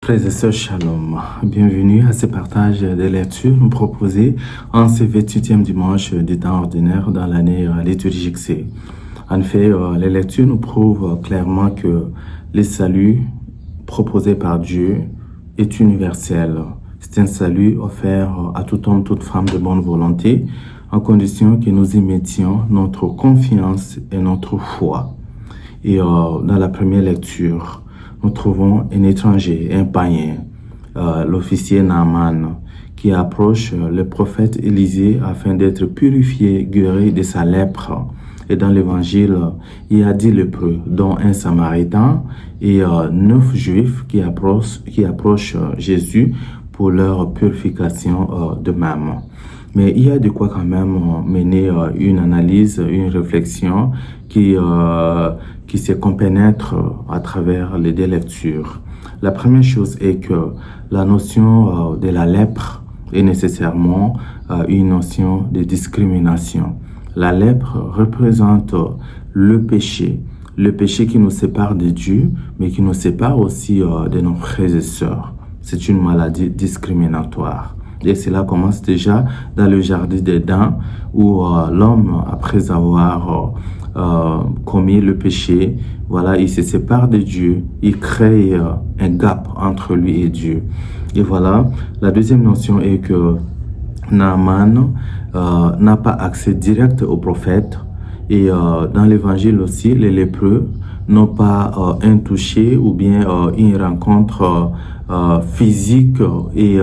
Frères et sœurs, shalom. Bienvenue à ce partage des lectures nous proposées en ce 28e dimanche du temps ordinaire dans l'année liturgique C. En fait, les lectures nous prouvent clairement que le salut proposé par Dieu est universel. C'est un salut offert à tout homme, toute femme de bonne volonté, en condition que nous y mettions notre confiance et notre foi. Et dans la première lecture, nous trouvons un étranger, un païen, l'officier Naaman, qui approche le prophète Élisée afin d'être purifié, guéri de sa lèpre. Et dans l'évangile, il y a 10 lépreux, dont un samaritain et 9 juifs qui approchent Jésus pour leur purification d'eux-mêmes. Mais il y a de quoi quand même mener une analyse, une réflexion qui se compénètre à travers les deux lectures. La première chose est que la notion de la lèpre est nécessairement une notion de discrimination. La lèpre représente le péché qui nous sépare de Dieu, mais qui nous sépare aussi de nos frères et sœurs. C'est une maladie discriminatoire. Et cela commence déjà dans le jardin d'Éden où l'homme, après avoir commis le péché, voilà, il se sépare de Dieu, il crée un gap entre lui et Dieu. Et voilà, la deuxième notion est que Naaman n'a pas accès direct au prophète. Et dans l'évangile aussi, les lépreux n'ont pas un toucher ou bien une rencontre physique et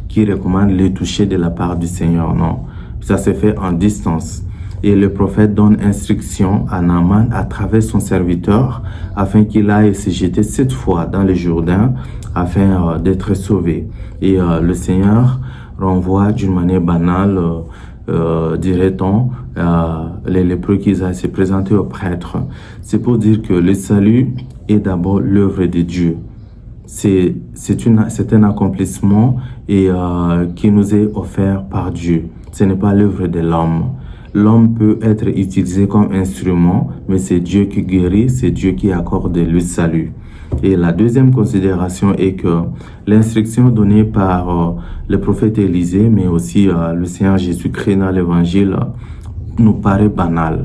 qui recommande le toucher de la part du Seigneur. Non, ça se fait en distance. Et le prophète donne instruction à Naaman à travers son serviteur afin qu'il aille se jeter 7 fois dans le Jourdain afin d'être sauvé. Et le Seigneur renvoie d'une manière banale, dirait-on, les lépreux qu'ils aillent se présenter au prêtre. C'est pour dire que le salut est d'abord l'œuvre de Dieu. C'est un accomplissement et qui nous est offert par Dieu. Ce n'est pas l'œuvre de l'homme. L'homme peut être utilisé comme instrument, mais c'est Dieu qui guérit, c'est Dieu qui accorde le salut. Et la deuxième considération est que l'instruction donnée par le prophète Élisée, mais aussi le Seigneur Jésus-Christ dans l'évangile, nous paraît banale.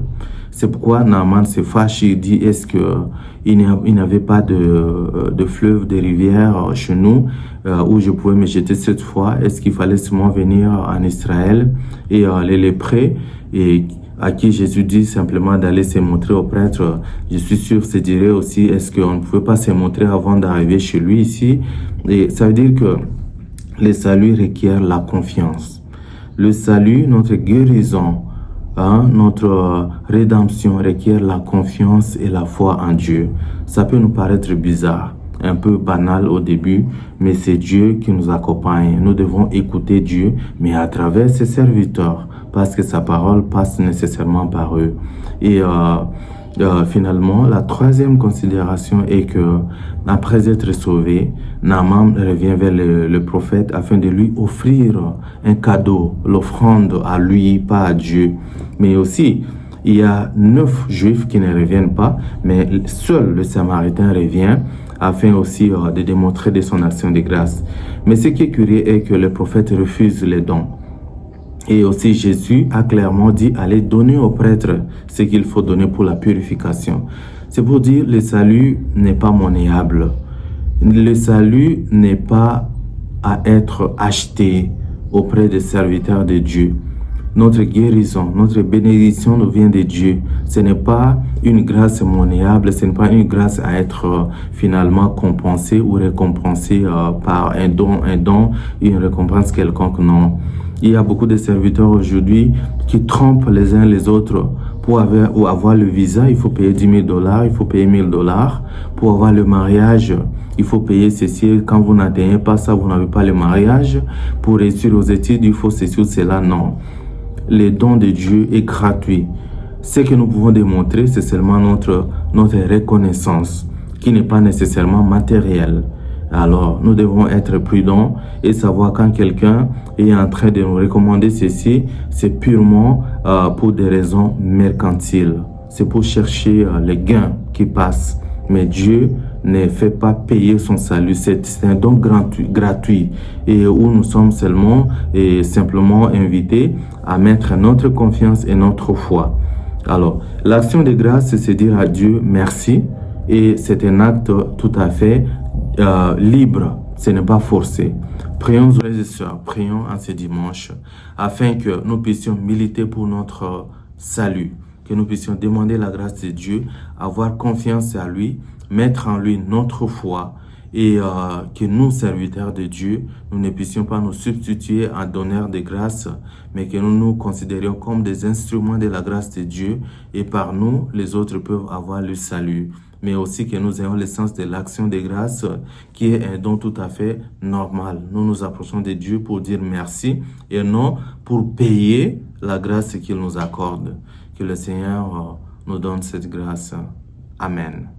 C'est pourquoi Naaman se fâche et dit, est-ce qu'il n'y avait pas de fleuve, de rivière chez nous où je pouvais me jeter 7 fois? Est-ce qu'il fallait seulement venir en Israël? Et les lépreux, et à qui Jésus dit simplement d'aller se montrer au prêtre, je suis sûr, se dirait aussi, est-ce qu'on ne pouvait pas se montrer avant d'arriver chez lui ici? Et ça veut dire que le salut requiert la confiance. Le salut, notre guérison, notre rédemption requiert la confiance et la foi en Dieu. Ça peut nous paraître bizarre, un peu banal au début, mais c'est Dieu qui nous accompagne. Nous devons écouter Dieu, mais à travers ses serviteurs, parce que sa parole passe nécessairement par eux. Et finalement, la troisième considération est que, après être sauvé, Naaman revient vers le prophète afin de lui offrir un cadeau, l'offrande à lui, pas à Dieu. Mais aussi, il y a 9 juifs qui ne reviennent pas, mais seul le samaritain revient afin aussi de démontrer de son action de grâce. Mais ce qui est curieux est que le prophète refuse les dons. Et aussi Jésus a clairement dit, allez donner au prêtre ce qu'il faut donner pour la purification. C'est pour dire, le salut n'est pas monnayable. Le salut n'est pas à être acheté auprès des serviteurs de Dieu. Notre guérison, notre bénédiction nous vient de Dieu. Ce n'est pas une grâce monnayable, ce n'est pas une grâce à être finalement compensée ou récompensée par un don, une récompense quelconque, non. Il y a beaucoup de serviteurs aujourd'hui qui trompent les uns les autres. Pour avoir le visa, il faut payer $10 000, il faut payer $1 000. Pour avoir le mariage, il faut payer ceci. Quand vous n'atteignez pas ça, vous n'avez pas le mariage. Pour réussir aux études, il faut ceci ou cela. Non. Le don de Dieu est gratuit. Ce que nous pouvons démontrer, c'est seulement notre reconnaissance, qui n'est pas nécessairement matérielle. Alors, nous devons être prudents et savoir quand quelqu'un est en train de nous recommander ceci, c'est purement pour des raisons mercantiles. C'est pour chercher les gains qui passent. Mais Dieu ne fait pas payer son salut. C'est un don gratuit et où nous sommes seulement et simplement invités à mettre notre confiance et notre foi. Alors, l'action de grâce, c'est dire à Dieu merci et c'est un acte tout à fait libre. Ce n'est pas forcé. Prions, frères et sœurs, prions en ce dimanche afin que nous puissions militer pour notre salut, que nous puissions demander la grâce de Dieu, avoir confiance à lui, mettre en lui notre foi et que nous, serviteurs de Dieu, nous ne puissions pas nous substituer à donneurs de grâce, mais que nous nous considérions comme des instruments de la grâce de Dieu et par nous, les autres peuvent avoir le salut. Mais aussi que nous ayons le sens de l'action de grâce qui est un don tout à fait normal. Nous nous approchons de Dieu pour dire merci et non pour payer la grâce qu'il nous accorde. Que le Seigneur nous donne cette grâce. Amen.